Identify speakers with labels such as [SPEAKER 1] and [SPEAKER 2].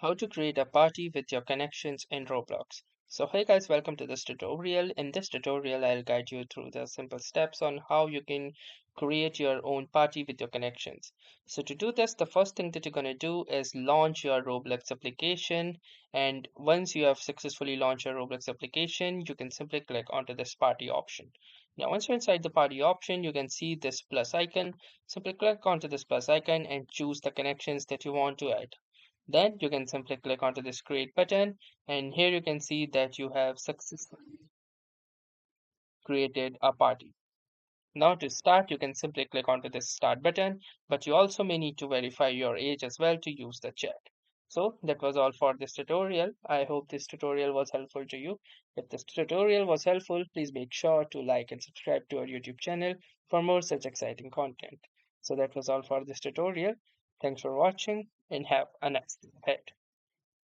[SPEAKER 1] How to create a party with your connections in Roblox. So hey guys, welcome to this tutorial. In this tutorial, I'll guide you through the simple steps on how you can create your own party with your connections. So to do this, the first thing that you're going to do is launch your Roblox application. And once you have successfully launched your Roblox application, you can simply click onto this party option. Now, once you're inside the party option, you can see this plus icon. Simply click onto this plus icon and choose the connections that you want to add. Then you can simply click onto this create button, and here you can see that you have successfully created a party. Now to start, you can simply click onto this start button, but you also may need to verify your age as well to use the chat. So that was all for this tutorial. I hope this tutorial was helpful to you. If this tutorial was helpful, please make sure to like and subscribe to our YouTube channel for more such exciting content. So that was all for this tutorial. Thanks for watching and have a nice day ahead.